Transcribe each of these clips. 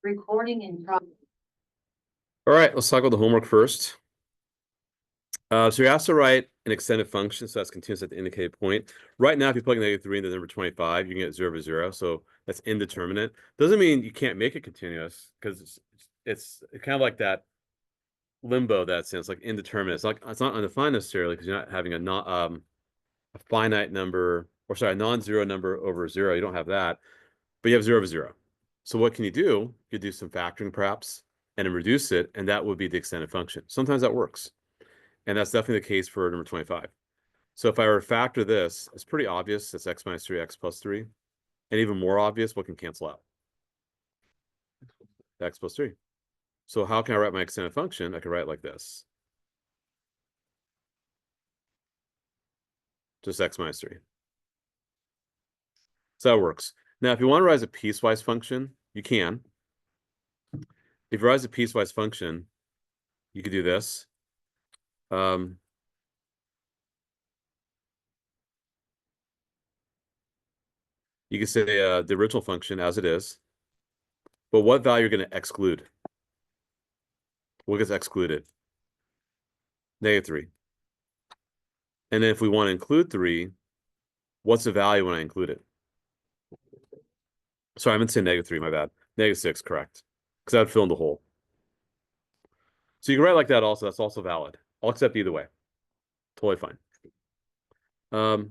Recording in progress. All right, let's talk about the homework first. So you're asked to write an extended function, so that's continuous at the indicated point. Right now, if you plug -3 into the number 25, you can get 0 over 0, so that's indeterminate. Doesn't mean you can't make it continuous, because it's kind of like that limbo that sense, like indeterminate. It's not undefined necessarily, because you're not having a finite number, or sorry, a non-zero number over 0. You don't have that, but you have 0 over 0. So what can you do? You could do some factoring perhaps, and then reduce it, and that would be the extended function. Sometimes that works. And that's definitely the case for number 25. So if I were to factor this, it's pretty obvious. It's x minus 3, x plus 3. And even more obvious, what can cancel out? X plus 3. So how can I write my extended function? I can write it like this. Just x minus 3. So that works. Now, if you want to write a piecewise function, you can. If you write a piecewise function, you could do this. You can say the original function as it is, but what value you're going to exclude? What gets excluded? -3. And then if we want to include 3, what's the value when I include it? Sorry, I meant to say -3, my bad. -6, correct. Because that would fill in the hole. So you can write like that also. That's also valid. I'll accept either way. Totally fine. Okay,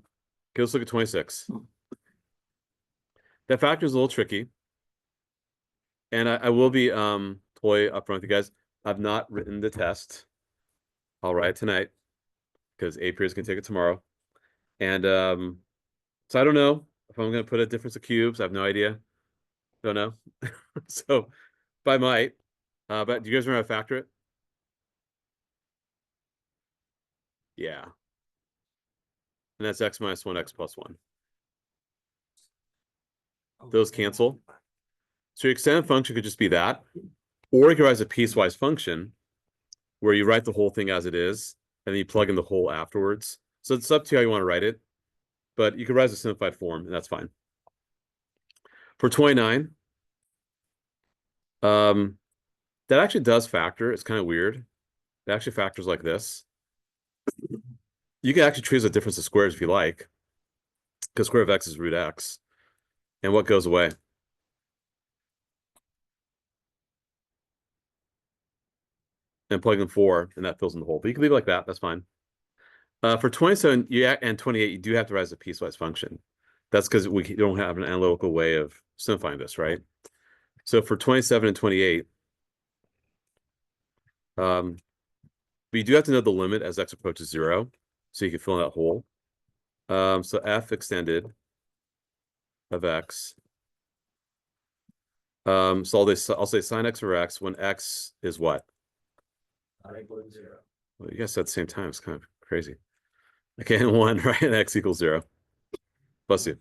let's look at 26. That factor is a little tricky. And I will be totally upfront with you guys. I've not written the test. I'll write it tonight, because A periods can take it tomorrow. And so I don't know if I'm going to put a difference of cubes. I have no idea. Don't know. So, but I might. But do you guys remember how to factor it? Yeah. And that's x minus 1, x plus 1. Those cancel. So your extended function could just be that. Or you could write a piecewise function where you write the whole thing as it is, and then you plug in the whole afterwards. So it's up to you how you want to write it. But you could write a simplified form, and that's fine. For 29, that actually does factor. It's kind of weird. It actually factors like this. You can actually choose a difference of squares if you like, because square of x is root x. And what goes away? And plug in 4, and that fills in the hole. But you can leave it like that. That's fine. For 27 and 28, you do have to write as a piecewise function. That's because we don't have an analytical way of simplifying this, right? So for 27 and 28, but you do have to know the limit as x approaches 0, so you can fill in that hole. So f extended of x. So I'll say sine x over x when x is what? Not equal to 0. Well, you guys said at the same time. It's kind of crazy. Okay, and 1, right? And x equals 0. Bless you.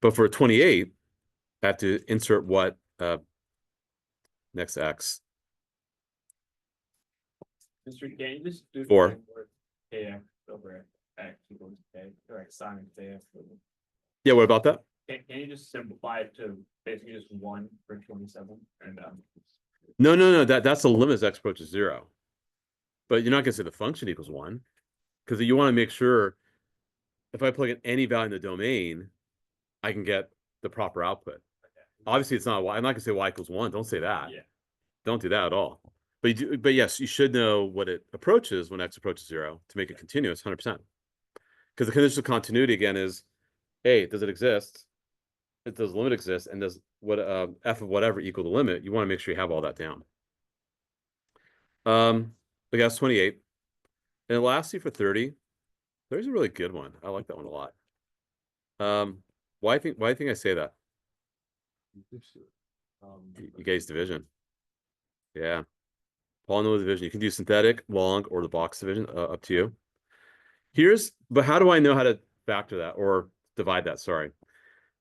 But for 28, I have to insert what next to x? Mr. Can you just do 4. kx over x equals k, or sine kx over. Yeah, what about that? Can you just simplify it to basically just 1 for 27? And No. That's the limit as x approaches 0. But you're not going to say the function equals 1, because you want to make sure if I plug in any value in the domain, I can get the proper output. Okay. Obviously, it's not y. I'm not going to say y equals 1. Don't say that. Yeah. Don't do that at all. But you do. But yes, you should know what it approaches when x approaches 0 to make it continuous 100%. Because the condition of continuity again is, A, does it exist? Does the limit exist? And does what f of whatever equal the limit? You want to make sure you have all that down. I guess 28. And lastly for 30, there's a really good one. I like that one a lot. Why do you think I say that? You guys division. Yeah. Polynomial division. You can do synthetic, long, or the box division, up to you. But how do I know how to factor that or divide that? Sorry.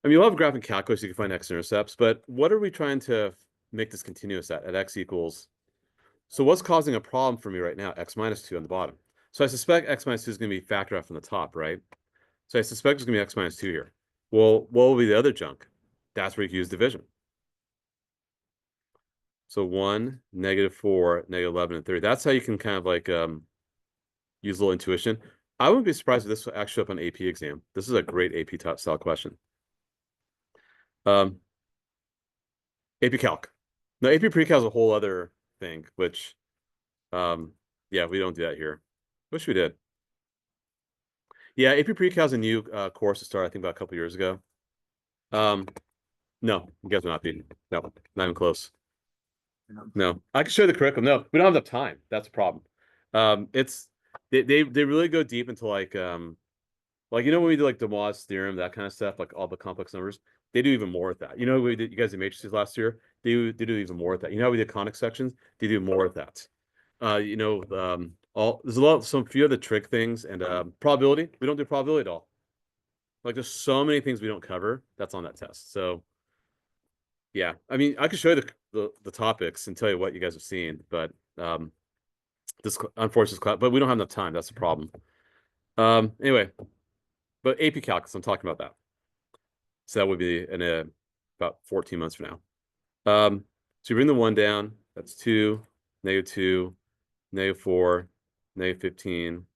I mean, you'll have a graph in calculus, you can find x-intercepts, but what are we trying to make this continuous at x equals? So what's causing a problem for me right now? X minus 2 on the bottom. So I suspect x minus 2 is going to be factored out from the top, right? So I suspect it's going to be x minus 2 here. Well, what will be the other junk? That's where you can use division. So 1, -4, -11, and 30. That's how you can kind of like use a little intuition. I wouldn't be surprised if this will actually up on AP exam. This is a great AP top style question. AP Calc. No, AP Pre-Cal is a whole other thing, which yeah, we don't do that here. Wish we did. Yeah, AP Pre-Cal is a new course to start, I think about a couple years ago. No, you guys will not be. No, not even close. No, I can show you the curriculum. No, we don't have enough time. That's a problem. It's they really go deep into like you know when we do like Demois's theorem, that kind of stuff, like all the complex numbers. They do even more with that. You know, we did you guys did matrices last year. They do even more with that. You know how we did conic sections? They do more with that. You know, there's some few of the trick things and probability. We don't do probability at all. Like there's so many things we don't cover. That's on that test. So yeah, I mean, I could show you the topics and tell you what you guys have seen, but this unfortunately class, but we don't have enough time. That's the problem. Anyway, but AP Calculus, I'm talking about that. So that would be in about 14 months from now. So you bring the 1 down. That's 2, -2, -4, -15,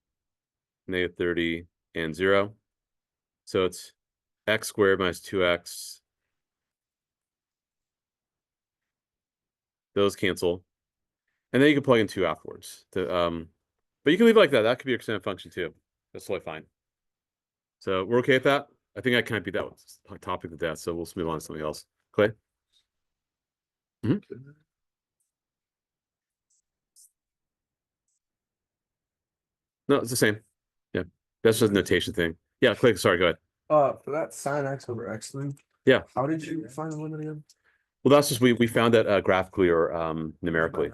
-30, and 0. So it's x squared minus 2x. Those cancel. And then you can plug in 2 afterwards. But you can leave it like that. That could be your extended function too. That's totally fine. So we're okay with that. I think I kind of beat that topic to death. So we'll move on to something else. Clay? No, it's the same. Yeah. That's just a notation thing. Yeah, Clay, sorry, go ahead. For that sin x over x thing. Yeah. How did you find the limit again? Well, that's just we found that graphically or numerically.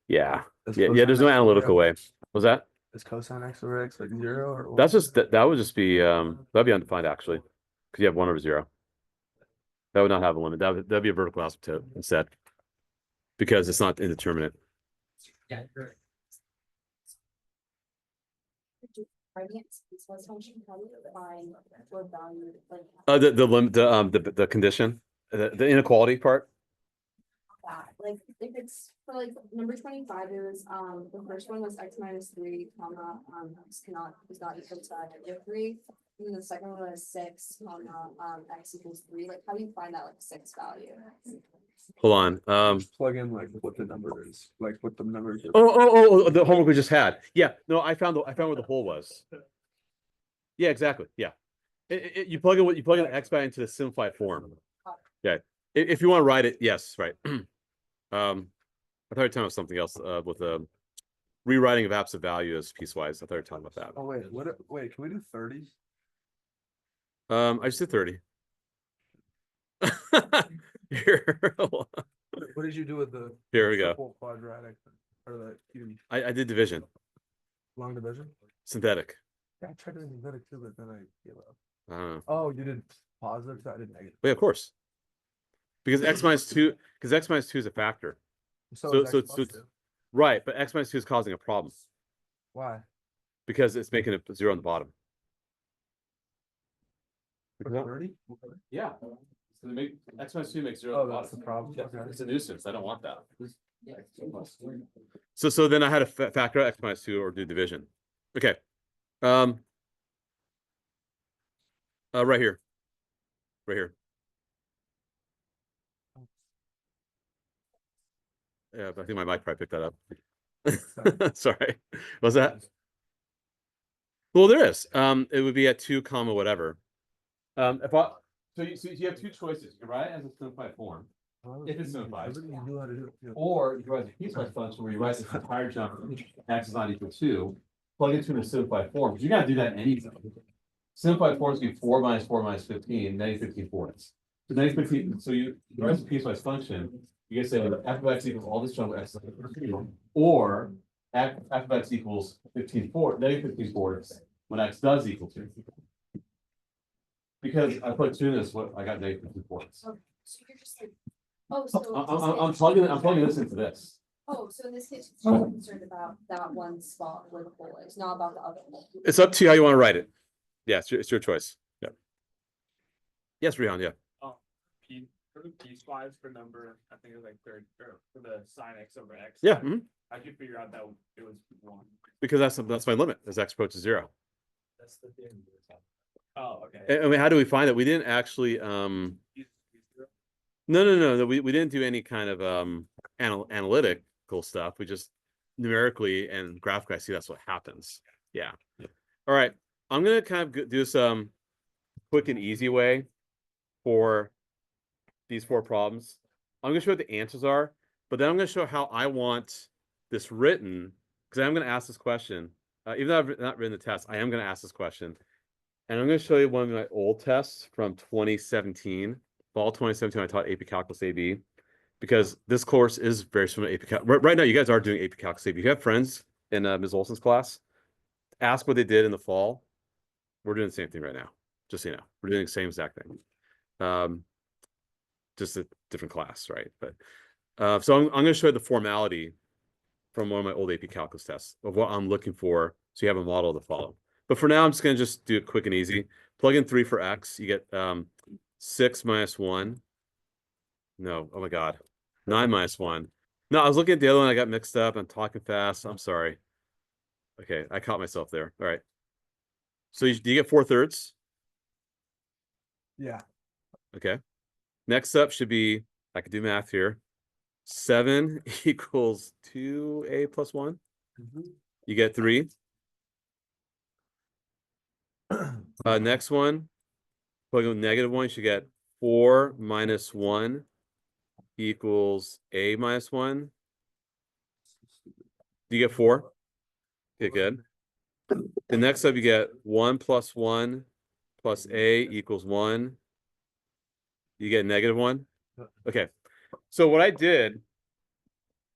Yeah. Is Yeah, there's no cosine x over analytical way. x- Was that? Is cosine x over x like 0 or That's just that would just be that'd be undefined actually. Because you have 1 over 0. That would not have a limit. That'd be a vertical asymptote instead. Because it's not indeterminate. Yeah. The limit the condition, the inequality part. Like if it's for like number 25, it was the first one was x minus 3, comma x is not equal to -3. And then the second one was 6, comma x equals 3. Like how do you find that like 6 value? Hold on. plug in like what the number is, like what the number is. Oh, the homework we just had. Yeah, no, I found where the hole was. Yeah, exactly. Yeah. You plug in the x back into the simplified form. Yeah. If you want to write it, yes, right. I thought you were talking about something else with rewriting of absolute value as piecewise. I thought you were talking about that. Oh wait, can we do 30? I just did 30. Here. What did you do with the Here we go. triple quadratic or the cube? I did division. Long division? Synthetic. Yeah, I tried to do synthetic too, but then I gave up. I don't know. Oh, you did positive, so I did negative. But yeah, of course. Because x minus 2 is a factor. So So- is so x plus it's- 2. Right, but x minus 2 is causing a problem Why? because it's making a 0 on the bottom. For No. 30? Yeah. So x minus 2 makes 0 Oh, that's the problem. Okay. It's a nuisance. I don't want that. So then I had to factor out x minus 2 or do division. Okay. Right here. Right here. Yeah, but I think my mic probably picked that up. Sorry. Was that? Well, there is. It would be at 2 comma whatever. So you have 2 choices. You write it as a simplified form. If it's simplified. You knew how to do it. Yeah. Or you write a piecewise function where you write this entire jump, x is not equal to 2, plug it into a simplified form. Because you gotta do that anything. Simplified forms give 4 minus 4 minus 15, -15 fourths. So -15, so you write a piecewise function, you can say f of x equals all this jump x, or f of x equals -15 fourths when x does equal 2. Because I put 2 in this, what I got -15 fourths. Okay, so you're just like, oh, so I'm plugging this into this. oh, so in this case, you're concerned about that one spot where the hole is, not about the other hole. It's up to you how you want to write it. Yeah, it's your choice. Yeah. Yes, Rihan, yeah. For the piecewise for number, I think it was like third, or for the sine x over x. Yeah, mhm. I could figure out that it was 1. Because that's my limit as x approaches 0. That's the thing. Oh, okay. And how do we find that? We didn't actually no, we didn't do any kind of analytical stuff. We just numerically and graphically I see that's what happens. Yeah. All right. I'm gonna kind of do some quick and easy way for these 4 problems. I'm gonna show what the answers are, but then I'm gonna show how I want this written, because I'm gonna ask this question. Even though I've not written the test, I am gonna ask this question. And I'm going to show you one of my old tests from 2017. Fall 2017, I taught AP Calculus AB, because this course is very similar to AP Calculus. Right now, you guys are doing AP Calculus AB. If you have friends in Ms. Olson's class, ask what they did in the fall. We're doing the same thing right now, just so you know. We're doing the same exact thing. Just a different class, right? But so I'm going to show you the formality from one of my old AP Calculus tests of what I'm looking for, so you have a model to follow. But for now, I'm just going to just do it quick and easy. Plug in 3 for x. You get 6 minus 1. No, oh my God. 9 minus 1. No, I was looking at the other one. I got mixed up. I'm talking fast. I'm sorry. Okay, I caught myself there. All right. So do you get 4/3? Yeah. Okay. Next up should be, I could do math here. 7 equals 2a plus 1. You get 3. Next one, plug in -1, you should get 4 minus 1 equals a minus 1. Do you get 4? Okay, good. The next up, you get 1 plus 1 plus a equals 1. You get -1. Okay. So what I did,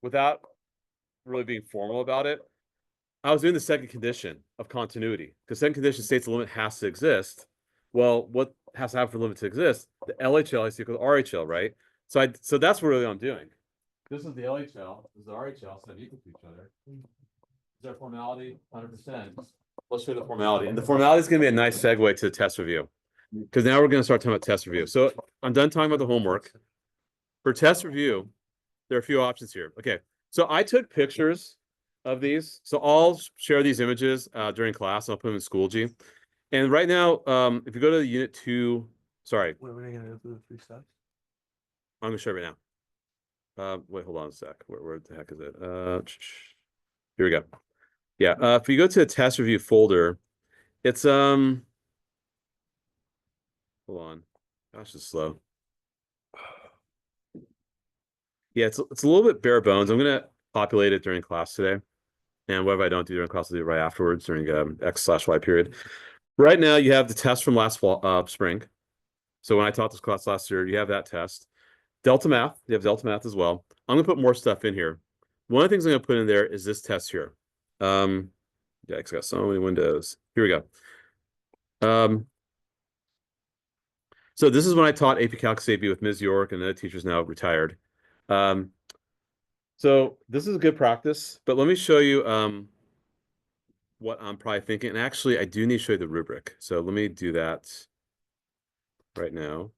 without really being formal about it, I was doing the second condition of continuity, because second condition states the limit has to exist. Well, what has to happen for the limit to exist? The LHL is equal to RHL, right? So that's what really I'm doing. This is the LHL, this is the RHL, so they're equal to each other. Is there formality? 100%. Let's show the formality. And the formality is going to be a nice segue to the test review, because now we're going to start talking about test review. So I'm done talking about the homework. For test review, there are a few options here. Okay, so I took pictures of these. So I'll share these images during class. I'll put them in Schoology. And right now, if you go to unit 2, sorry, What are you gonna go through the 3 steps? I'm gonna show it right now. Wait, hold on a sec. Where the heck is it? Here we go. Yeah, if you go to the test review folder, it's hold on. Gosh, it's slow. Yeah, it's a little bit bare bones. I'm gonna populate it during class today. And whatever I don't do during class, I'll do it right afterwards during X/Y period. Right now, you have the test from last fall, spring. So when I taught this class last year, you have that test. Delta Math, you have Delta Math as well. I'm gonna put more stuff in here. One of the things I'm gonna put in there is this test here. Yeah, it's got so many windows. Here we go. So this is when I taught AP Calculus AB with Ms. York, and the teacher's now retired. So this is a good practice, but let me show you what I'm probably thinking. And actually, I do need to show you the rubric. So let me do that right now.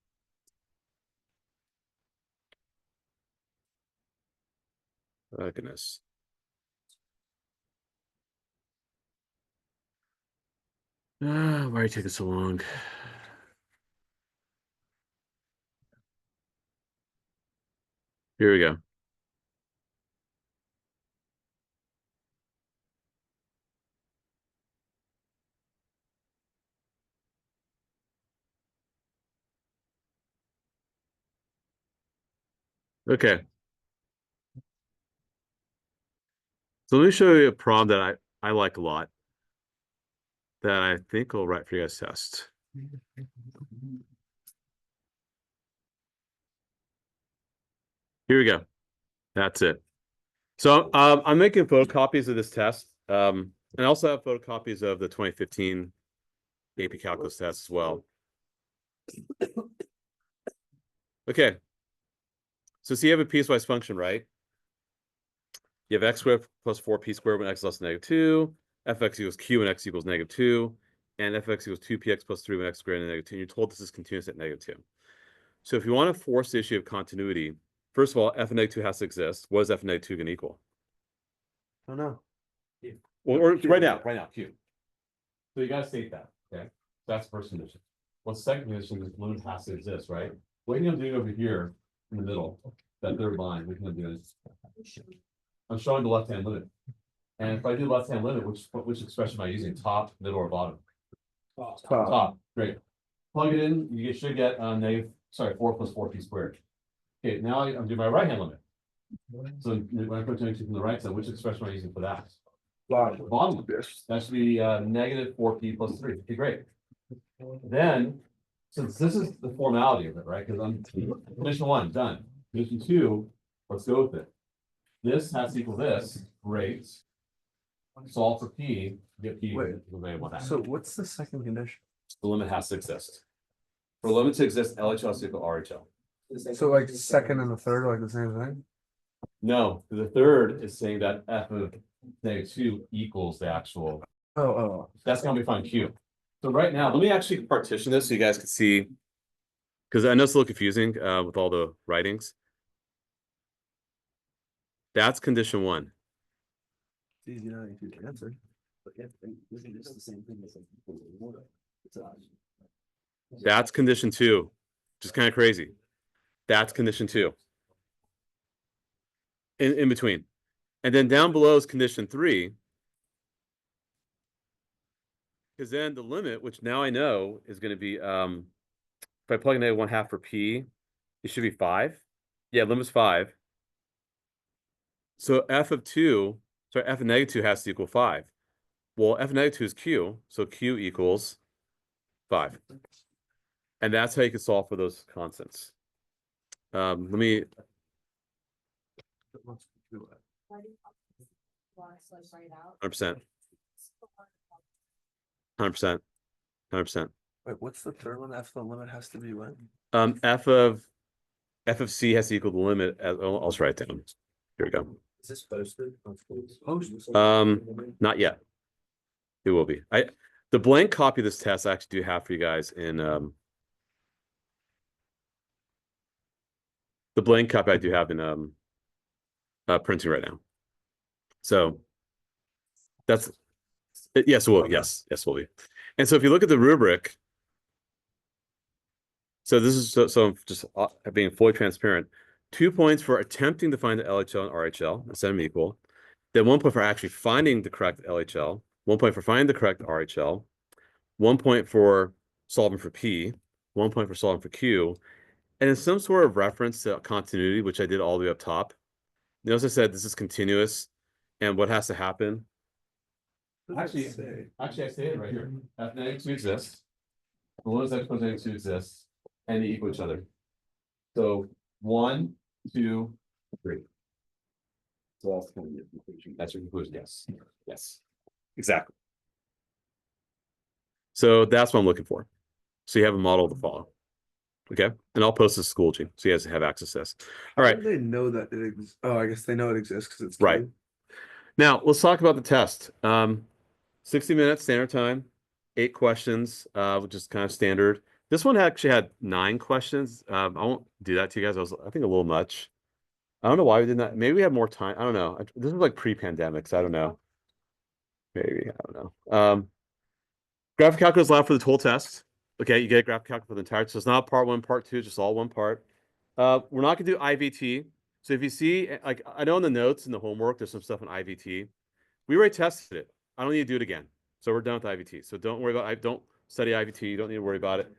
Oh, goodness. Why are you taking so long? Here we go. Okay. So let me show you a problem that I like a lot that I think will write for you guys test. Here we go. That's it. So I'm making photocopies of this test. And I also have photocopies of the 2015 AP Calculus test as well. Okay. So see, you have a piecewise function, right? You have x squared plus 4p squared when x is less than -2, fx equals q when x equals -2, and fx equals 2px plus 3 when x is greater than -2. And you're told this is continuous at -2. So if you want to force the issue of continuity, first of all, f of -2 has to exist. What is f of -2 going to equal? I don't know. Or right now, Q. So you gotta state that, okay? That's the first condition. Well, the second condition is limit has to exist, right? What you're gonna do over here in the middle, that third line, what you're gonna do is I'm showing the left-hand limit. And if I do left-hand limit, which expression am I using? Top, middle, or bottom? Top, great. Plug it in, you should get 4 plus 4p squared. Okay, now I'm doing my right-hand limit. So when I put 22 from the right side, which expression am I using for that? Bottom. That should be negative 4p plus 3. Okay, great. Then, since this is the formality of it, right? Because I'm condition 1, done. Condition 2, let's go with it. This has to equal this. Great. Solve for p. Get p. Wait, so what's the second condition? The limit has to exist. For the limit to exist, LHL has to equal RHL. So like second and the third are like the same thing? No, the third is saying that f of -2 equals the actual. Oh. That's gonna be fine Q. So right now, let me actually partition this so you guys can see, because I know it's a little confusing with all the writings. That's condition 1. It's easy now if you can answer. But yeah, isn't this the same thing as like it's That's condition 2, which is kind of crazy. That's condition 2. In between. And then down below is condition 3. Because then the limit, which now I know is going to be, if I plug in -1/2 for p, it should be 5. Yeah, limit's 5. So f of -2 has to equal 5. Well, f of -2 is q, so q equals 5. And that's how you can solve for those constants. Let me. 100%. 100%. 100%. Wait, what's the third one? F the limit has to be what? F of c has to equal the limit. I'll just write it down. Here we go. Is this posted? Not yet. It will be. The blank copy of this test I actually do have for you guys in the blank copy I do have in printing right now. So that's yes, it will. Yes, it will be. And so if you look at the rubric, so this is so I'm just being fully transparent. 2 points for attempting to find the LHL and RHL and set them equal. Then 1 point for actually finding the correct LHL. 1 point for finding the correct RHL. 1 point for solving for P. 1 point for solving for Q. And then some sort of reference to continuity, which I did all the way up top. Notice I said this is continuous, and what has to happen? Actually, I say it right here. F -2 exists. The limit x equals -2 exists, and they equal each other. So 1, 2, 3. So that's kind of your conclusion. That's your conclusion. Yes. Yes. Exactly. So that's what I'm looking for. So you have a model to follow. Okay. And I'll post this to Schoology so you guys have access to this. All right. How do they know that it exists? Oh, I guess they know it exists because it's Right. Now let's talk about the test. 60 minutes standard time, 8 questions, which is kind of standard. This one actually had 9 questions. I won't do that to you guys. I think a little much. I don't know why we did that. Maybe we had more time. I don't know. This was like pre-pandemic, so I don't know. Maybe, I don't know. Graphic calculus allowed for the whole test. Okay, you get a graphic calculus for the entire. So it's not part 1, part 2, just all one part. We're not gonna do IVT. So if you see, like I know in the notes in the homework, there's some stuff on IVT. We already tested it. I don't need to do it again. So we're done with IVT. So don't worry about don't study IVT. You don't need to worry about it.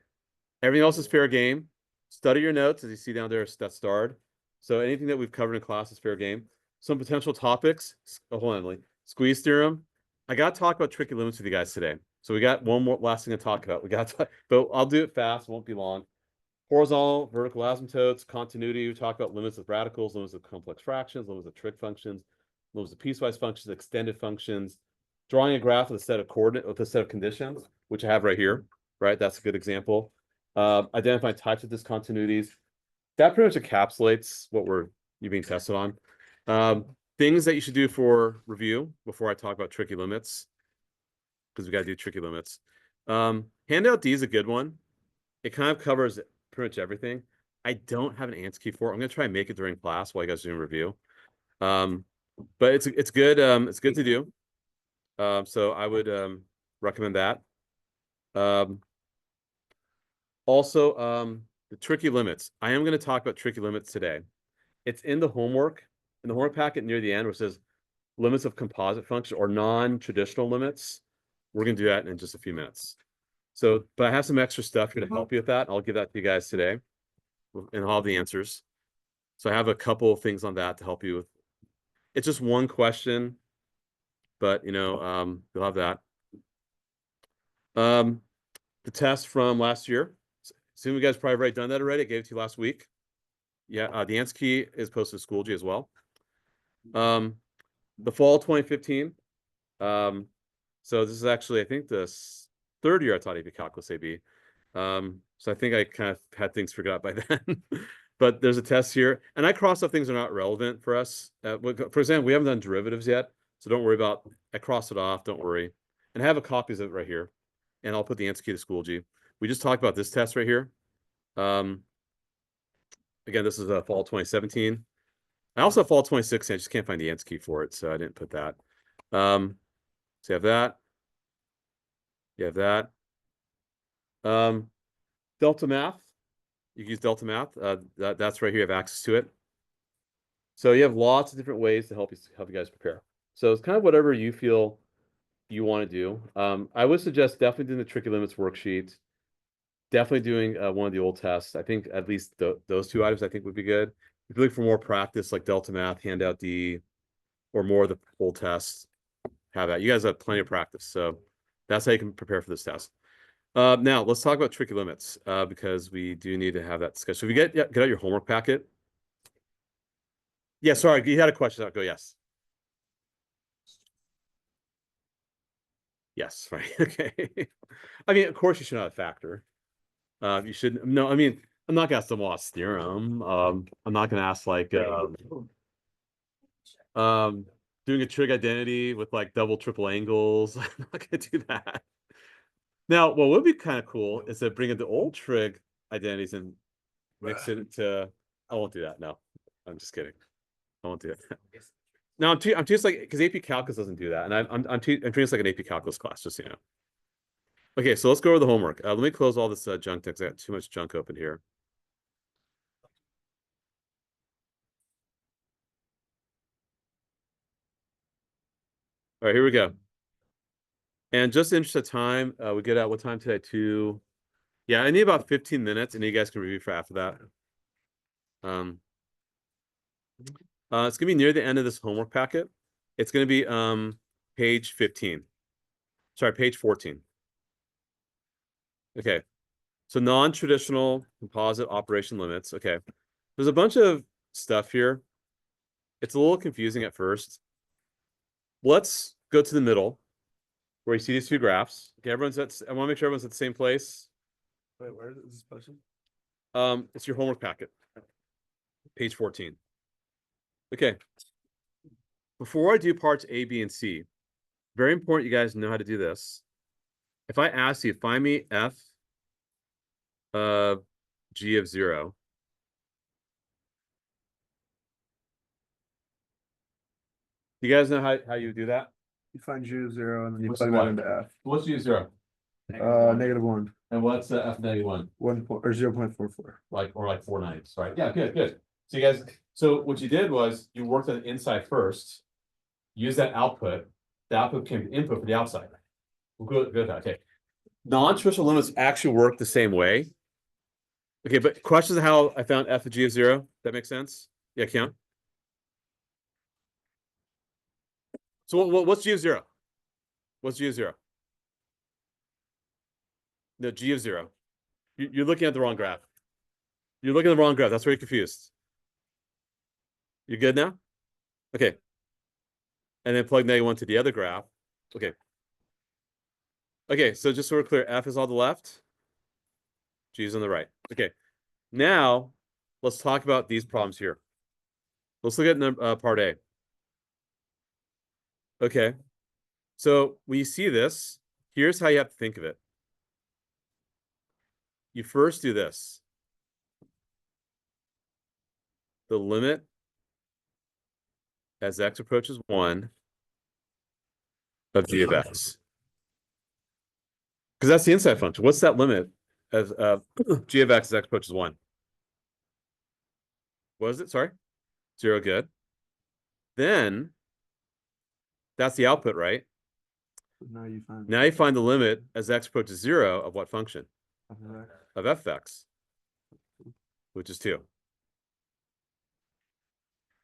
Everything else is fair game. Study your notes as you see down there that's starred. So anything that we've covered in class is fair game. Some potential topics. Oh, hold on, Emily. Squeeze theorem. I got to talk about tricky limits with you guys today. So we got one more last thing to talk about. But I'll do it fast. It won't be long. Horizontal, vertical asymptotes, continuity. We talk about limits of radicals, limits of complex fractions, limits of trig functions, limits of piecewise functions, extended functions. Drawing a graph with a set of coordinate with a set of conditions, which I have right here. Right, that's a good example. Identifying types of discontinuities. That pretty much encapsulates what you're being tested on. Things that you should do for review before I talk about tricky limits, because we got to do tricky limits. Handout D is a good one. It kind of covers pretty much everything. I don't have an answer key for it. I'm gonna try and make it during class while you guys are doing review. But it's good. It's good to do. So I would recommend that. Also, the tricky limits. I am going to talk about tricky limits today. It's in the homework packet near the end where it says limits of composite function or non-traditional limits. We're going to do that in just a few minutes. So, but I have some extra stuff here to help you with that. I'll give that to you guys today, and I'll have the answers. So I have a couple of things on that to help you with. It's just one question, but you'll have that. The test from last year. Assume you guys probably already done that already. I gave it to you last week. Yeah, the answer key is posted to Schoology as well. The fall 2015. So this is actually, I think, the third year I taught AP Calculus AB. So I think I kind of had things figured out by then. But there's a test here, and I crossed off things that are not relevant for us. For example, we haven't done derivatives yet, so don't worry about. I crossed it off. Don't worry, and I have a copies of it right here, and I'll put the answer key to Schoology. We just talked about this test right here. Again, this is fall 2017. I also have fall 2016. I just can't find the answer key for it, so I didn't put that. So you have that. You have that. Delta math. You can use Delta math. That's right here. You have access to it. So you have lots of different ways to help you guys prepare. So it's kind of whatever you feel you want to do. I would suggest definitely doing the tricky limits worksheet. Definitely doing one of the old tests. I think at least those two items I think would be good. If you're looking for more practice, like Delta Math, Handout D, or more of the old tests, have that. You guys have plenty of practice, so that's how you can prepare for this test. Now let's talk about tricky limits because we do need to have that discussion. So if you get out your homework packet. Yeah, sorry, you had a question. I'll go yes. Yes, right. Okay. I mean, of course you should know a factor. You shouldn't. No, I mean, I'm not gonna ask the Moss theorem. I'm not gonna ask like doing a trig identity with like double triple angles. I'm not gonna do that. Now, what would be kind of cool is to bring in the old trig identities and mix it into. I won't do that. No, I'm just kidding. I won't do that. No, I'm just like because AP Calculus doesn't do that, and I'm treating this like an AP Calculus class, just so you know. Okay, so let's go over the homework. Let me close all this junk text. I got too much junk open here. All right, here we go. And just in interest of time, we get out what time today? Yeah, I need about 15 minutes, and you guys can review for after that. It's gonna be near the end of this homework packet. It's gonna be page 15. Sorry, page 14. Okay. So non-traditional composite operation limits. Okay. There's a bunch of stuff here. It's a little confusing at first. Let's go to the middle where you see these two graphs. Okay, I want to make sure everyone's at the same place. Wait, where is this question? It's your homework packet. Page 14. Okay. Before I do parts A, B, and C, very important you guys know how to do this. If I ask you, find me f of g of 0. You guys know how you do that? You find G of 0 and then you What's plug the that y? into F. What's g of 0? -1. And what's f negative 1? 0.44. Like 4/9, right? Yeah, good. So you guys, so what you did was you worked on the inside first, use that output. The output became the input for the outside. We'll go with that. Okay. Non-traditional limits actually work the same way. Okay, but questions of how I found f of g of 0? That makes sense? Yeah, Keon? So what's g of 0? What's g of 0? No, g of 0. You're looking at the wrong graph. You're looking at the wrong graph. That's where you're confused. You good now? Okay. And then plug -1 to the other graph. Okay. Okay, so just so we're clear, f is on the left, g is on the right. Okay. Now, let's talk about these problems here. Let's look at part A. Okay. So when you see this, here's how you have to think of it. You first do this. the limit as x approaches 1 of g of x. Because that's the inside function. What's that limit as g of x as x approaches 1? What is it? Sorry? 0, good. Then that's the output, right? Now you find. Now you find the limit as x approaches 0 of what function? Of f of x, which is 2.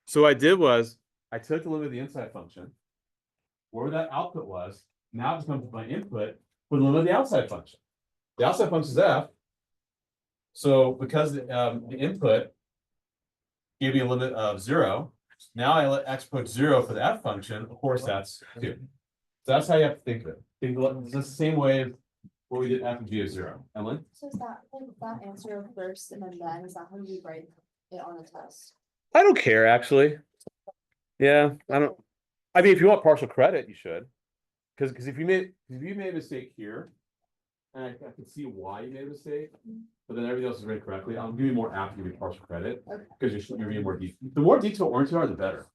So what I did was I took the limit of the inside function, where that output was, now it becomes my input for the limit of the outside function. The outside function is f. So because the input gave me a limit of 0, now I let x approach 0 for the f function. Of course, that's 2. So that's how you have to think of it. Think of it the same way as what we did f of g of 0. Emily? So is that like that answer first and then is that how you write it on the test? I don't care, actually. Yeah, I don't. I mean, if you want partial credit, you should. Because if you made a mistake here, and I can see why you made a mistake, but then everything else is written correctly, I'll give you more apt to give you partial credit Okay. because you're giving more detail. The more detail oriented you are, the better.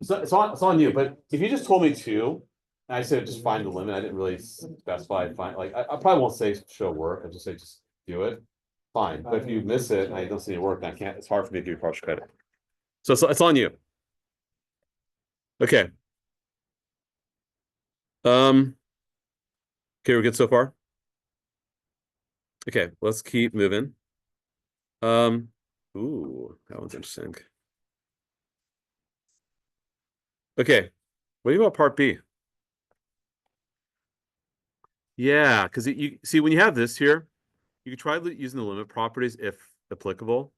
It's on you. But if you just told me 2, and I said just find the limit, I didn't really specify find. Like I probably won't say show work. I just say just do it. Fine. But if you miss it and I don't see any work, then I can't. It's hard for me to give you partial credit. So it's on you. Okay. Okay, we're good so far. Okay, let's keep moving. Ooh, that one's interesting. Okay, what do you about part B? Yeah, because you see when you have this here, you can try using the limit properties if applicable.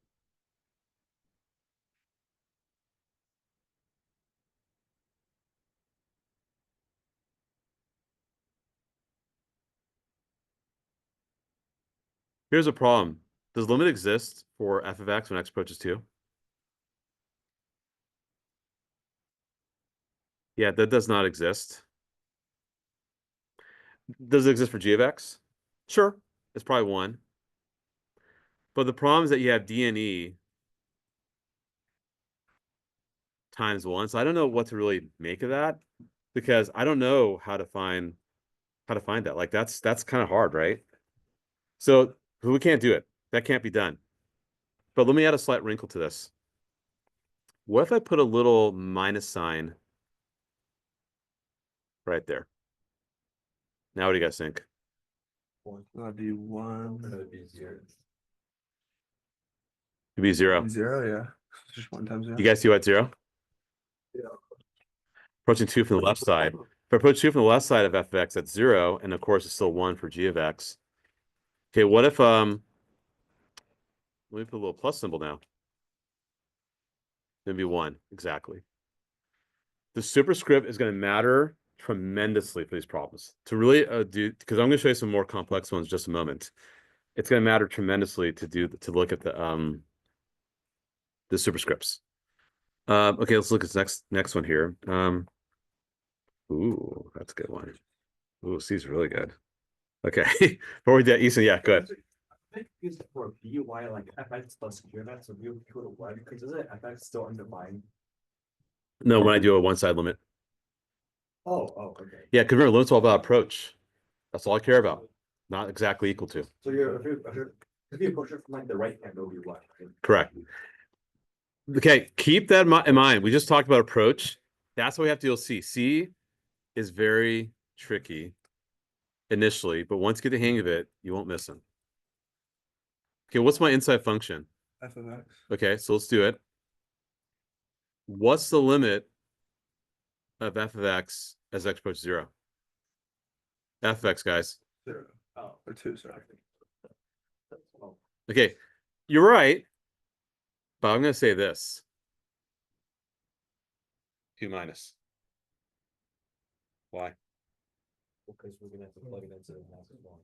Here's a problem. Does limit exist for f of x when x approaches 2? Yeah, that does not exist. Does it exist for g of x? Sure, it's probably 1. But the problem is that you have d and e times 1. So I don't know what to really make of that because I don't know how to find that. Like that's kind of hard, right? So we can't do it. That can't be done. But let me add a slight wrinkle to this. What if I put a little minus sign right there? Now what do you guys think? That'd be 1. That'd be 0. It'd be 0. 0, yeah. Just 1 times 0. You guys see what 0? Yeah. Approaching 2 from the left side. If I approach 2 from the left side of f of x, that's 0, and of course it's still 1 for g of x. Okay, what if let me put a little plus symbol now. It'd be 1, exactly. The superscript is going to matter tremendously for these problems. To really do, because I'm going to show you some more complex ones in just a moment. It's going to matter tremendously to look at the superscripts. Okay, let's look at the next one here. Ooh, that's a good one. Ooh, C's really good. Okay, before we did Easton, yeah, good. I think it's for B, why like fx plus q of x, so you equal to 1, because isn't fx still undefined? No, when I do a one-side limit. Oh, okay. Yeah, because remember, limit's all about approach. That's all I care about. Not exactly equal to. So if you approach it from like the right hand, it'll be 1. Right? Correct. Okay, keep that in mind. We just talked about approach. That's what we have to deal with C. C is very tricky initially, but once you get the hang of it, you won't miss them. Okay, what's my inside function? F of x. Okay, so let's do it. What's the limit of f of x as x approaches 0? F of x, guys. 0. Oh, Or 2, sorry. Okay, you're right, but I'm going to say this. 2 minus. Why? because we're gonna have to plug it into the math as well.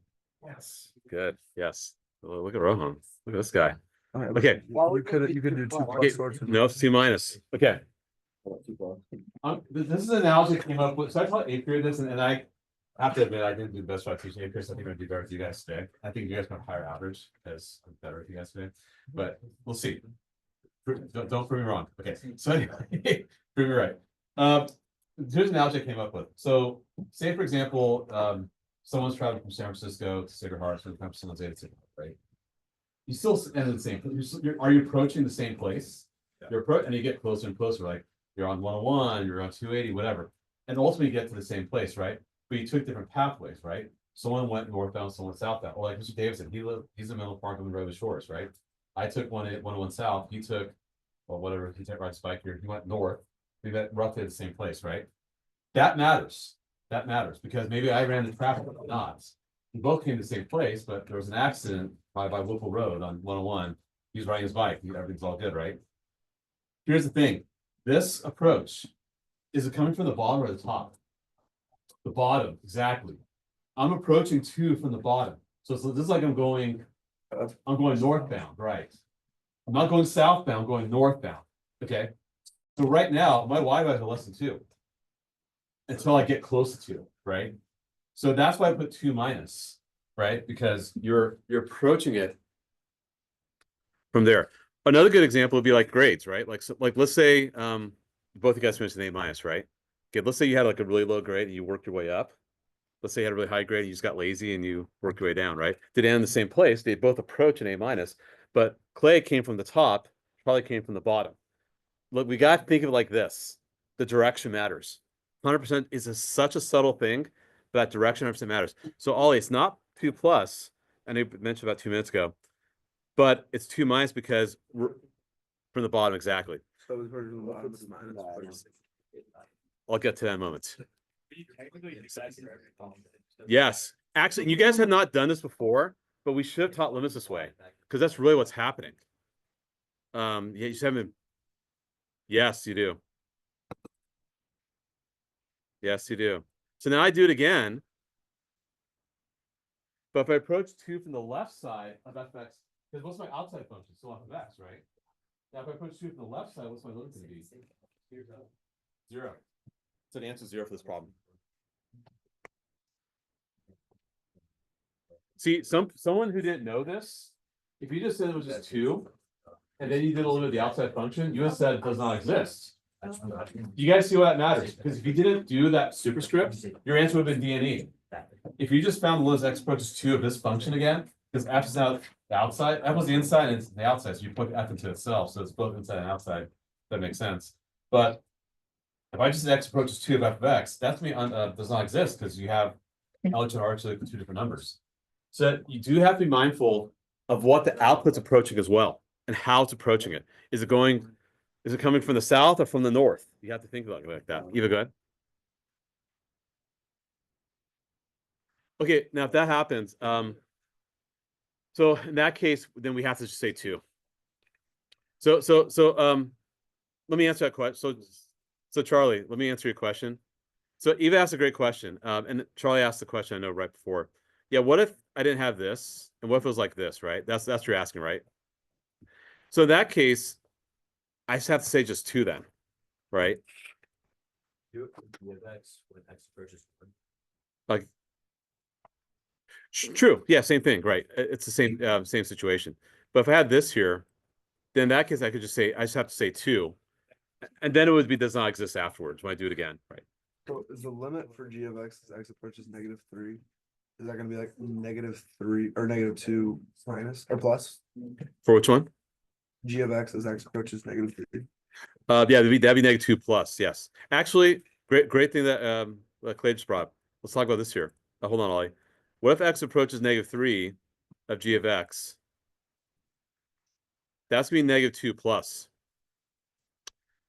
Yes. Good. Yes. Oh, look at Rohan. Look at this guy. All right. Okay. You could do 2 Okay, plus sorts. no, it's 2 minus. Okay. This is an analogy I came up with. So I taught 8th grade this, and I have to admit I didn't do the best job teaching 8th grade. So I think I'm gonna do better with you guys today. I think you guys got a higher average because I'm better with you guys today. But we'll see. Don't prove me wrong. Okay, so anyway, prove me right. Here's an analogy I came up with. So say, for example, someone's traveling from San Francisco to Sacred Heart, so someone's at Sacred Heart, right? You still end at the same, are you approaching the same place? You're and you get closer and closer, like you're on 101, you're on 280, whatever. And ultimately you get to the same place, right? But you took different pathways, right? Someone went northbound, someone went southbound. Or like Mr. Davidson, he's in Menlo Park on the road to Shores, right? I took 101 south, he took, well, whatever, he took right spike here, he went north. We met roughly at the same place, right? That matters. That matters because maybe I ran the traffic or not. We both came to the same place, but there was an accident by Whipple Road on 101. He was riding his bike. Everything's all good, right? Here's the thing. This approach, is it coming from the bottom or the top? The bottom, exactly. I'm approaching 2 from the bottom. So this is like I'm going northbound, right? I'm not going southbound, I'm going northbound. Okay. So right now, my y values are less than 2 until I get close to 2, right? So that's why I put 2 minus, right? Because you're approaching it from there. Another good example would be like grades, right? Like, so, like let's say both of you guys finished an A minus, right? Okay, let's say you had like a really low grade and you worked your way up. Let's say you had a really high grade and you just got lazy and you worked your way down, right? They end in the same place. They both approach an A minus, but Clay came from the top, probably came from the bottom. Look, we got to think of it like this. The direction matters. 100% is such a subtle thing, but that direction 100% matters. So Ollie, it's not 2 plus, and I mentioned about 2 minutes ago, but it's 2 minus because we're from the bottom, exactly. So the version of the bottom is minus. I'll get to that in a moment. Yes. Actually, you guys have not done this before, but we should have taught limits this way because that's really what's happening. Yeah, you just haven't. Yes, you do. Yes, you do. So now I do it again. But if I approach 2 from the left side of fx, because what's my outside function? Still off of x, right? Now if I approach 2 from the left side, what's my limit going to be? 0. So the answer is 0 for this problem. See, someone who didn't know this, if you just said it was just 2, and then you did a little bit of the outside function, you have said it does not exist. You guys see why that matters? Because if you didn't do that superscript, your answer would have been DNE. If you just found the limit x approaches 2 of this function again, because f is now the outside, f was the inside and it's the outside, so you put f into itself, so it's both inside and outside. That makes sense. But if I just said x approaches 2 of f of x, that to me does not exist because you have L to R to 2 different numbers. So you do have to be mindful of what the output's approaching as well and how it's approaching it. Is it coming from the south or from the north? You have to think about it like that. Eva, go ahead. Okay, now if that happens, so in that case, then we have to just say 2. So let me answer that question. So Charlie, let me answer your question. So Eva asked a great question. And Charlie asked the question I know right before. Yeah, what if I didn't have this? And what if it was like this, right? That's what you're asking, right? So in that case, I just have to say just 2 then, right? Like true. Yeah, same thing, right? It's the same situation. But if I had this here, then in that case I could just say I just have to say 2. And then it would be does not exist afterwards when I do it again, right? So is the limit for g of x as x approaches -3? Is that gonna be like -3 or -2 minus or plus? For which one? G of x as x approaches -3. Yeah, that'd be -2 plus. Yes, actually, great thing that Clay just brought up. Let's talk about this here. Hold on, Ollie. What if x approaches -3 of g of x? That's gonna be -2 plus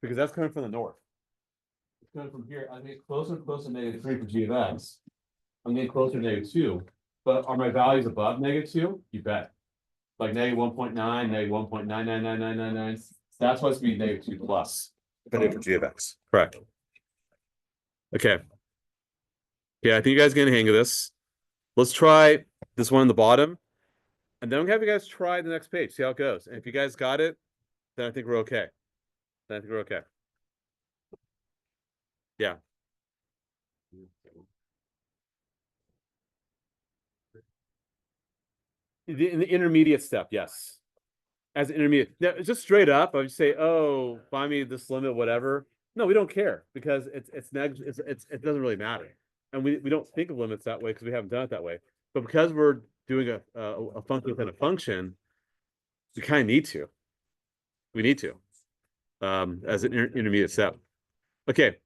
because that's coming from the north. It's coming from here. I get closer and closer to -3 for g of x. I'm getting closer to -2, but are my values above -2? You bet. Like -1.9, -1.999999. That's what's be -2 plus. Depending for g of x. Correct. Okay. Yeah, I think you guys get the hang of this. Let's try this one on the bottom. And then we'll have you guys try the next page, see how it goes. And if you guys got it, then I think we're okay. Yeah. In the intermediate step, yes. as an intermediate. Now, just straight up, I would say, oh, find me this limit, whatever. No, we don't care because it doesn't really matter. And we don't think of limits that way because we haven't done it that way. But because we're doing a function within a function, we kind of need to. We need to, as an intermediate step. Okay,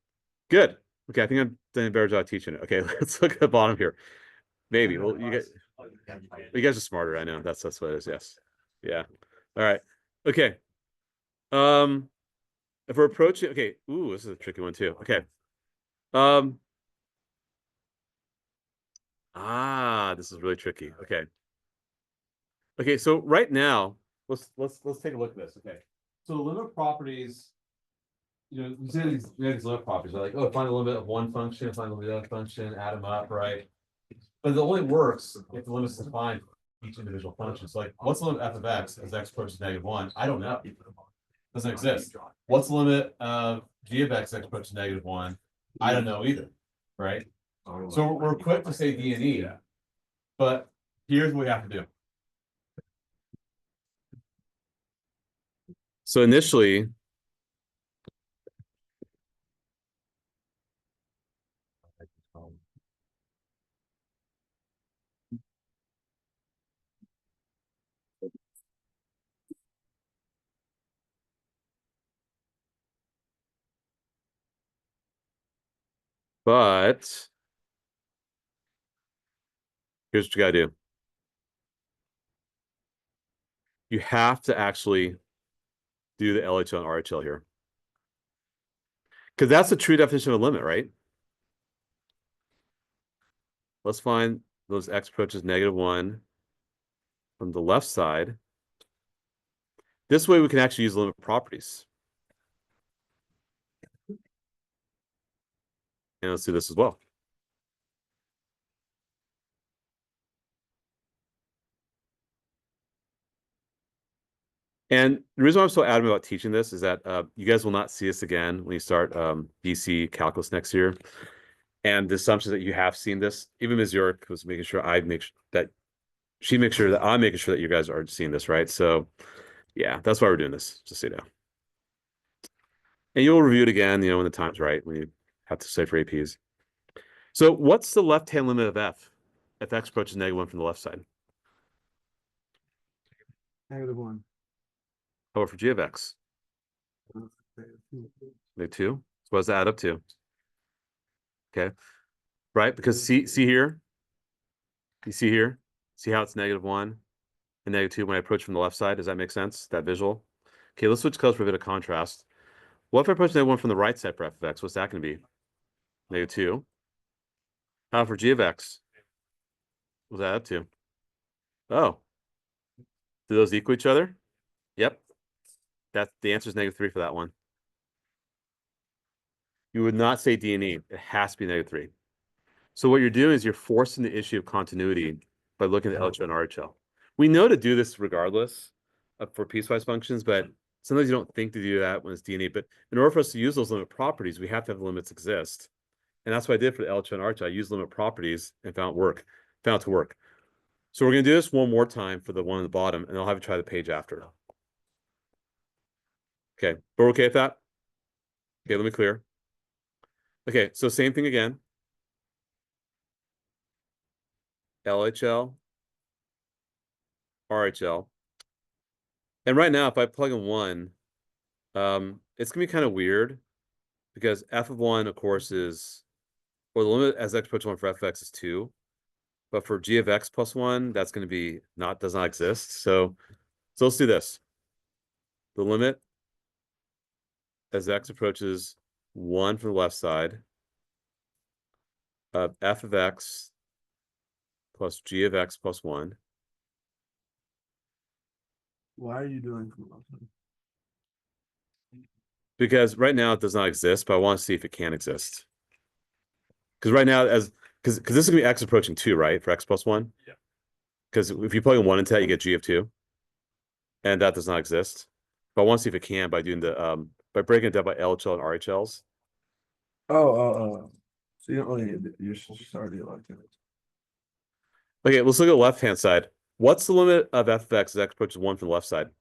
good. Okay, I think I'm doing a better job teaching it. Okay, let's look at the bottom here. Maybe. Well, you guys are smarter. I know. That's what it is. Yes. Yeah. All right. Okay. If we're approaching, okay. Ooh, this is a tricky one too. Okay. This is really tricky. Okay. Okay. So right now, let's take a look at this. Okay. So the limit properties, we say these limit properties are like, oh, find the limit of one function, find the limit of the other function, add them up, right? But it only works if the limit is defined for each individual function. So like, what's the limit of f of x as x approaches -1? I don't know. Doesn't exist. What's the limit of g of x approaches -1? I don't know either, right? So we're quick to say D and E, but here's what we have to do. So initially, but here's what you gotta do. You have to actually do the LHL and RHL here. Because that's the true definition of a limit, right? Let's find those x approaches -1 from the left side. This way we can actually use limit properties. And let's do this as well. And the reason why I'm so adamant about teaching this is that you guys will not see this again when you start BC calculus next year. And the assumption that you have seen this, even Ms. York was making sure I make sure that she makes sure that I'm making sure that you guys are seeing this, right? So yeah, that's why we're doing this, just so you know. And you'll review it again, when the time's right, when you have to say for APs. So what's the left-hand limit of f if x approaches -1 from the left side? -1. How about for g of x? -2. So what does that add up to? Okay, right? Because see here, you see here, see how it's -1 and -2 when I approach from the left side. Does that make sense? That visual? Okay, let's switch colors for a bit of contrast. What if I approach -1 from the right side for f of x? What's that going to be? -2. How for g of x? What's that up to? Oh, do those equal each other? Yep. That the answer is -3 for that one. You would not say D and E. It has to be -3. So what you're doing is you're forcing the issue of continuity by looking at LHL and RHL. We know to do this regardless for piecewise functions, but sometimes you don't think to do that when it's D and E. But in order for us to use those limit properties, we have to have the limits exist. And that's what I did for the LHL and RHL. I used limit properties and found it to work. So we're going to do this one more time for the one on the bottom, and I'll have you try the page after. Okay, but we're okay with that? Okay, let me clear. Okay, so same thing again. LHL, RHL. And right now, if I plug in 1, it's going to be kind of weird because f of 1, of course, is, or the limit as x approaches 1 for f of x is 2. But for g of x plus 1, that's going to be does not exist. So let's do this. The limit as x approaches 1 from the left side of f of x plus g of x plus 1. Why are you doing? Because right now it does not exist, but I want to see if it can exist. Because right now, because this is going to be x approaching 2, right? For x plus 1? Yeah. Because if you plug in 1 into that, you get g of 2. And that does not exist. But I want to see if it can by doing the by breaking it down by LHL and RHLs. Oh. So you don't really need it. You're just already like it. Okay, let's look at the left-hand side. What's the limit of f of x as x approaches 1 from the left side?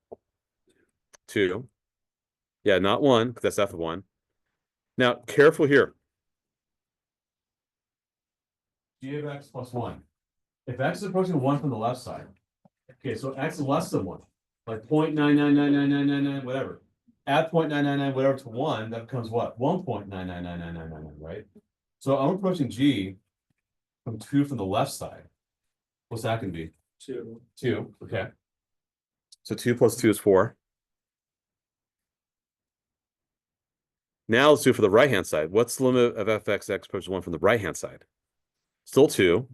2. Yeah, not 1, because that's f of 1. Now, careful here. G of x plus 1. If x is approaching 1 from the left side, okay, so x is less than 1, like 0.9999999, whatever. Add 0.999 whatever to 1, that becomes what? 1.9999999, right? So I'm approaching G from 2 from the left side. What's that going to be? 2. 2, okay. So 2 plus 2 is 4. Now let's do it for the right-hand side. What's the limit of fx approaches 1 from the right-hand side? Still 2.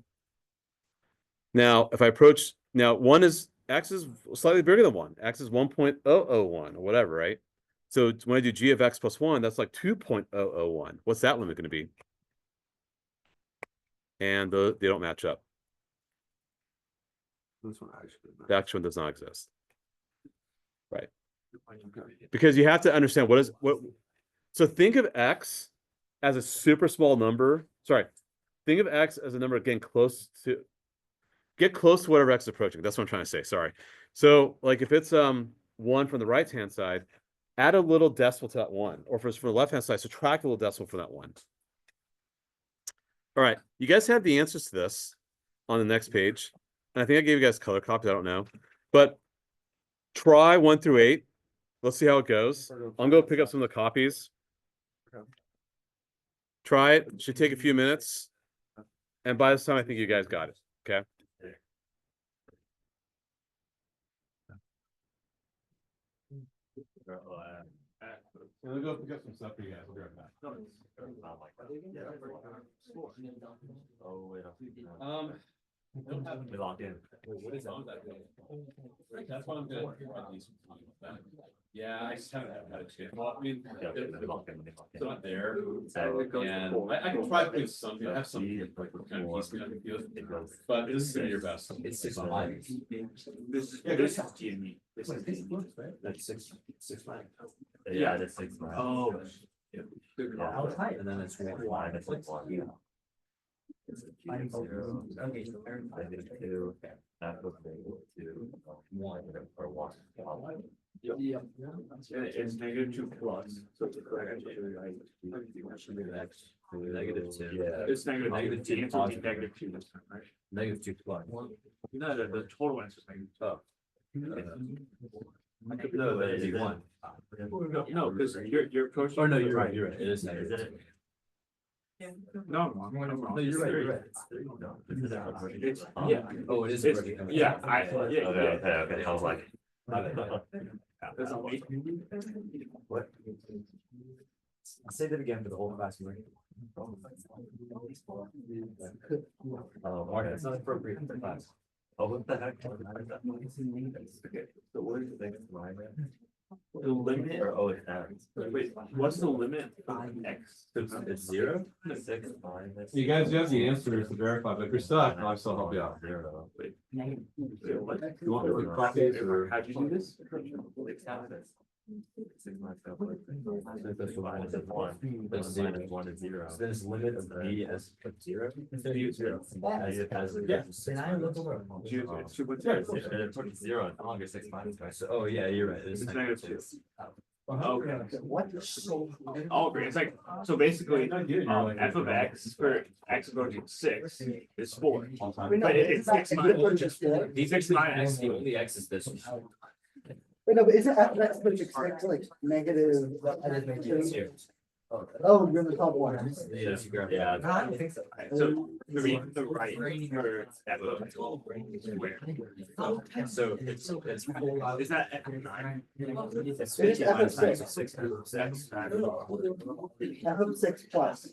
Now, if I approach, now 1 is, x is slightly bigger than 1. X is 1.001 or whatever, right? So when I do g of x plus 1, that's like 2.001. What's that limit going to be? And they don't match up. This one actually. The actual one does not exist. Right. Because you have to understand what. So think of x as a super small number. Sorry. Think of x as a number getting close to. Get close to whatever x is approaching. That's what I'm trying to say. Sorry. So like if it's 1 from the right hand side, add a little decimal to that 1. Or if it's from the left hand side, subtract a little decimal from that 1. All right. You guys have the answers to this on the next page. And I think I gave you guys color copies. I don't know. But try 1 through 8. Let's see how it goes. I'm going to pick up some of the copies. Okay. Try it. Should take a few minutes. And by this time, I think you guys got it. Okay. Let me go pick up some stuff for you guys. We'll be right back. Oh, wait. We logged in. What is that? That's what I'm doing. Yeah, I just haven't had a chance. Well, I mean, it's not there. And I can try putting something. I have some like kind of piece I can feel. But this is gonna be your best. It's 6 lines. This is GME. This is that's 6 lines. Yeah, that's 6 lines. Oh. Yeah. How tight? And then it's 1 line. That's like 1. Yeah. Yeah. It's -2 plus. So it's correct. -2. Yeah. It's -2. -2 this time, right? -2 plus. No, the total answer is -2. No, that is 1. No, because you're approaching. Oh, no, you're right. You're right. It is negative. No, I'm wrong. No, you're right. You're right. It's, yeah. Oh, it is. Yeah. Okay. I was like. What? I'll say that again for the whole class. Oh, Mark, that's not appropriate for the class. Oh, what the heck? Okay. So what is the next line? The limit or wait, what's the limit of x? It's 0? 6, 5. You guys have the answers to verify, but if you're stuck, I'll still help you out. 0. Wait. What? You want to look copies or how'd you do this? That's 1 is 0. So then it's limit of b as 0. It's 0 and longer 6 minus. So, oh yeah, you're right. It's -2. Okay. What? Oh, great. It's like, so basically, f of x for x approaching 6 is 4. But it's 6 minus. These 6 minus. The only x is this one. Wait, no, but isn't after that switch expect like negative? Oh, you're in the top one. Yeah. I don't think so. So the right for f of x squared. So it's is that f of 9? It's f of 6. F of 6 plus.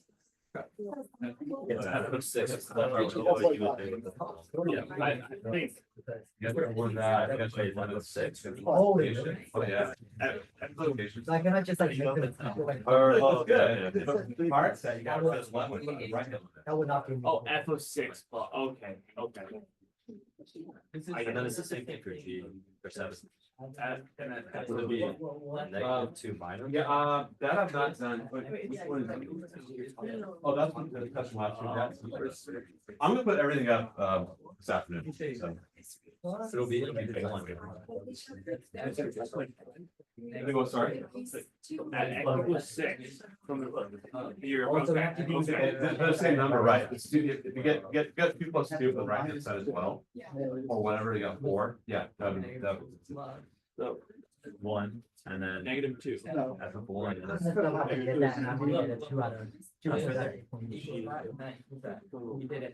It's f of 6. Yeah, I think. Oh, yeah. So I cannot just like. Parts that you got That would not be. Oh, f of 6. Okay. And then it's the same thing for G or 7. And then That would be a -2 minor. Yeah, that I've not done. But which one is it? Oh, that's one. That's last year. I'm gonna put everything up this afternoon. So. It'll be big one. Sorry. At x equals 6 from the you're back to goes back. The same number, right? If you get 2 plus 2 on the right hand side as well, or whatever, you got 4, yeah, that would. So 1 and then -2. No. f of 1 is. I'm gonna have to get that, and I'm gonna get a 2 out of 2 That's out of right. 3. You did it.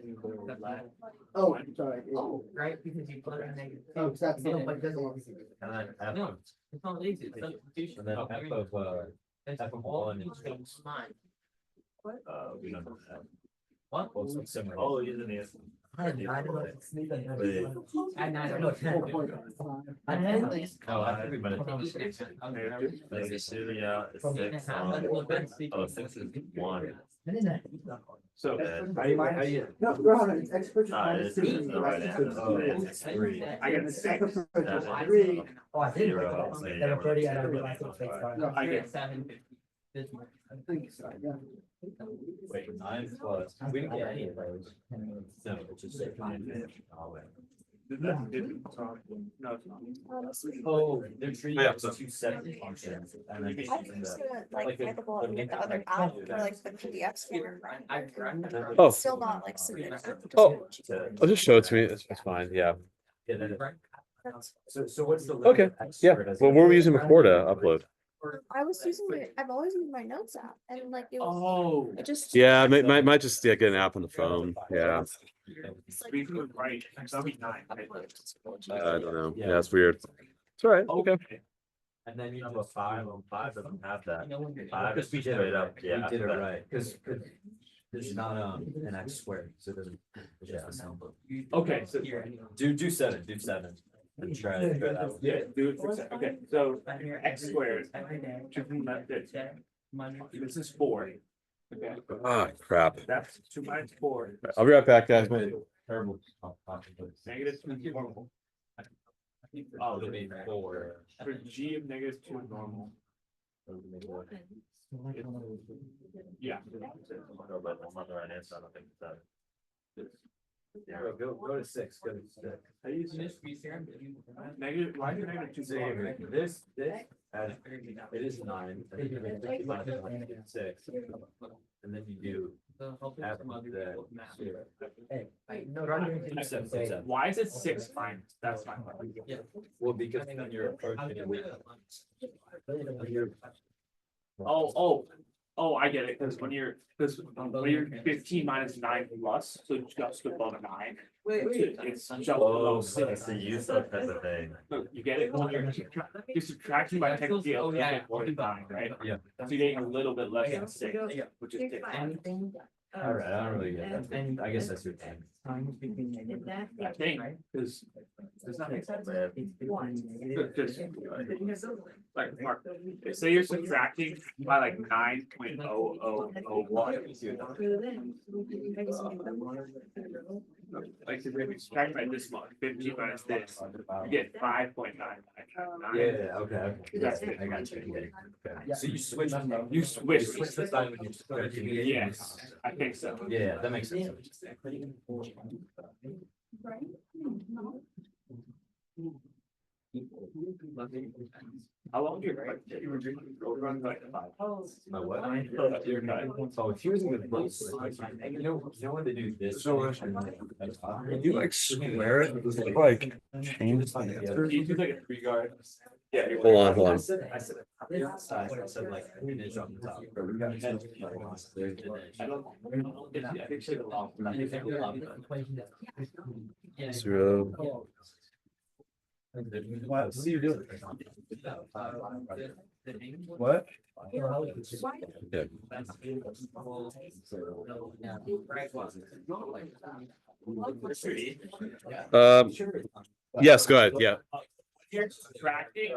Oh, sorry. Oh, right, because you put in negative. Oh, 'cause that's You did not it. like this one. And then f No, of, it's not easy, it's substitution. and then f of It's f of all 1 these things mine. we don't know that. What? Well, some similar. Oh, isn't it? I don't know if it's neither. I know. No, 10. I had at least. Oh, I think we might have. Okay. Negative 2, yeah, it's 6. Oh, 6 is 1. So How do you? No, Ron, it's expert. It's the right answer. Oh, it's 3. I get 6. 3. Oh, I did. 0, so yeah, 30 out of 6. No, I get 7. I think so, yeah. Wait, 9 plus, we didn't get any of those. No, it's just. Oh, wait. No, it's not. Oh, they're treating Yeah, it as 2 separate functions, and then. I'm just gonna like try the ball and get the other app for like the PDF scanner. Oh. It's still not like submitted. Oh. I'll just show it to me. It's fine. Yeah. Yeah, then- That's- So what's the? Okay, limit of Yeah. expert as Well, a- what were we using before to upload? I was using I've always used my notes app and like it was, Oh. it just. Yeah, I might just get an app on the phone. Yeah. It's like- Read was right. That'll be 9. I don't know. Yeah, it's weird. It's all right. Okay. Okay. And then you do a 5 on 5 doesn't have that. You know, when you're- 5 is We did straight it up, yeah. We did it that- right, because there's not an x squared, so it doesn't. It just doesn't help. Okay, so Do 7, do 7. And try that one. yeah, do it. Okay, so I'm here x squared. every day. Just left it. Monday. This is 4. Okay, Ah, crap. that's 2 minus 4. I'll be right back, guys. Terrible. -2 normal. Oh, it'll be 4. For g of -2 normal. Yeah. No, but I'm not the right answer, I don't think so. Yeah, go to 6, go to 6. I use Just be serum, but you- negative, why is it -2? This, it is 9. and then you make 50 minus 1, you get 6. And then you do. The help Add is some other the- people math. Do 7. Why is it 6 fine? That's my question. Yeah. Well, because then you're approaching it with. Oh, I get it, because when you're 15 minus 9 plus, so it's just above 9. It's just Oh, above so 6. it's the use of type of thing. You get it? When you're subtracting by 10 deals, you get more than 9, right? Yeah. So you're getting a little bit less than 6, which is different. Anything. Alright, I don't really get that. I guess that's your thing. Times between negative. I think, because there's nothing. Like, Mark, say you're subtracting by like 9.0001. Like, if you subtract by this much, 15 minus this, you get 5.9. Yeah, okay. That's it. I got you. Yeah. So you switch. You switch. the sign when you switch. Yes, I think so. Yeah, that makes sense. How long do you were drinking? Run like 5. My what? You're not. Oh, if he was in the place, you know when they do this. Can you like square it? Like change the answer? You do like a 3 guard. Yeah. you're Hold on. I said I said like an inch on the top. I don't. I think she long. Yeah. 0. What are you doing? What? Yes, go ahead. Yeah. You're subtracting,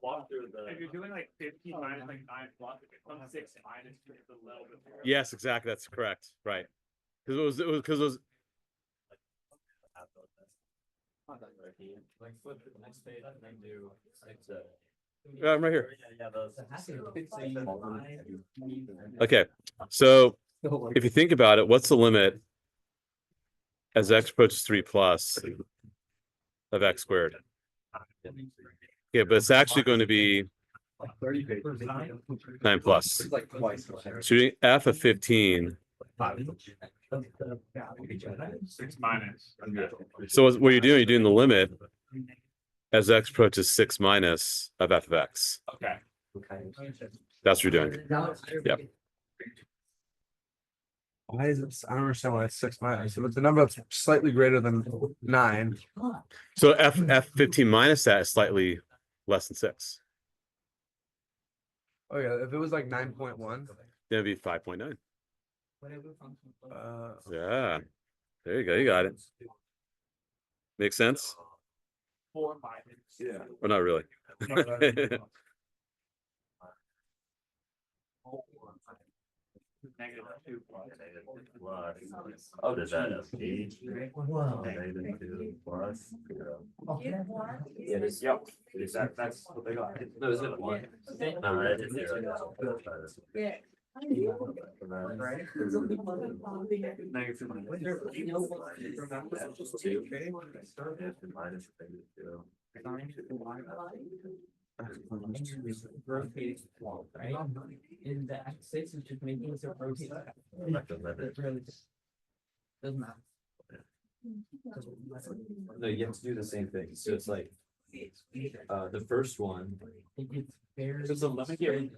walk through if you're doing like 15 minus like 9 plus, if it comes 6 minus 2, it's a little bit more. Yes, exactly. That's correct. Right. Because it was. Like flip to the next page and then do like the. I'm right here. Yeah, those. Okay. So if you think about it, what's the limit as x approaches 3 plus? of x squared. Yeah, but it's actually going to be 9 plus. It's like twice. So you're doing f of 15. 6 minus. So what you're doing the limit as x approaches 6 minus of f of x. Okay. That's what you're doing. Yep. Why is it? I don't understand why it's 6 minus. So it's the number that's slightly greater than 9. So f 15 minus that is slightly less than 6. Oh yeah, if it was like 9.1. Then it'd be 5.9. Uh, Yeah. There you go. You got it. Makes sense? 4 minus. yeah. Or not really? -2 plus. Oh, does that -2 plus? Yeah, this, yep, that's what they got. No, is it 1? No, it's 0. Yeah. Rotate, right? In the axis, it's just making it so rotate. It really doesn't matter. No, you have to do the same thing. So it's like, the first one, It gets very. There's a limit here. Right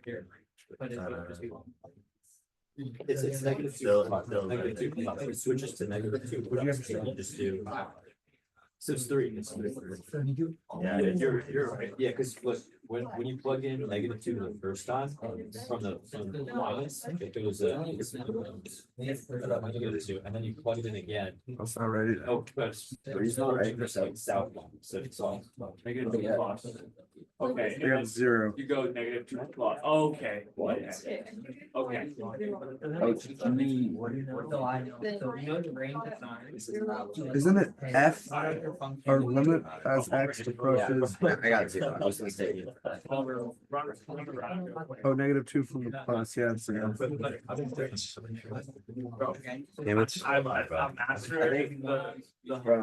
here. But it's negative 2. Still, Negative 2. It switches to negative 2. What do you have to say? You just do. So it's 3. It's 3. Yeah, You're right. Yeah, because look, when you plug in -2 the first time, from the minus, it goes, and then you plug it in again. That's not right. Oh, but it's not right, it's like south one, so it's all. -2 plus. Okay, I and got then 0. you go -2 plus, okay. Okay. Okay. So I know, so you know the range of signs. Isn't it f our limit as x approaches? I got 0. I was gonna say. Oh, -2 from the plus. Yeah, it's Damn it. I'm mastering the. Bro,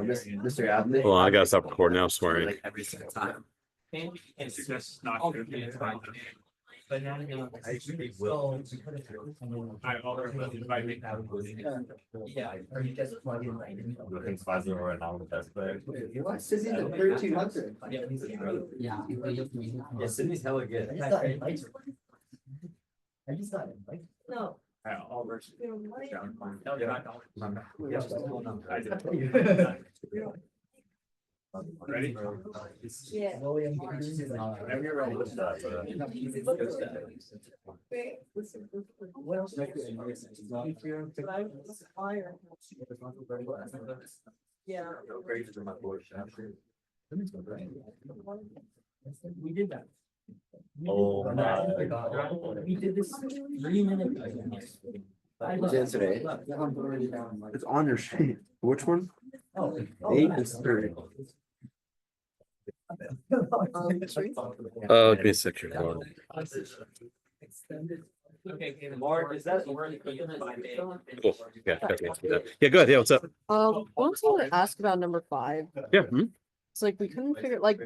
Mr. Admin. Well, I gotta stop recording now, I'm swearing. Like every single time. It's just not. But now you know. I actually will. I already invited. Yeah, or you just plug in right in. Looking 5-0 right now with the best player. Sydney's at 1300. Yeah. Yeah, Sydney's hella good. He's not invited. I just got invited. No. All versus. I did. Ready? Yeah. Whenever you're ready. What else? Yeah. Grades are my board. We did that. Oh my God. We did this 3 minutes ago. What's in today? It's on your sheet. Which one? Oh. 8 is 3. Oh, give me a second. Hold on. Okay, Mark, is that the word? Cool. Yeah, okay. Yeah, go ahead. Yeah, what's up? I want to ask about number 5. Yeah. It's like we couldn't figure like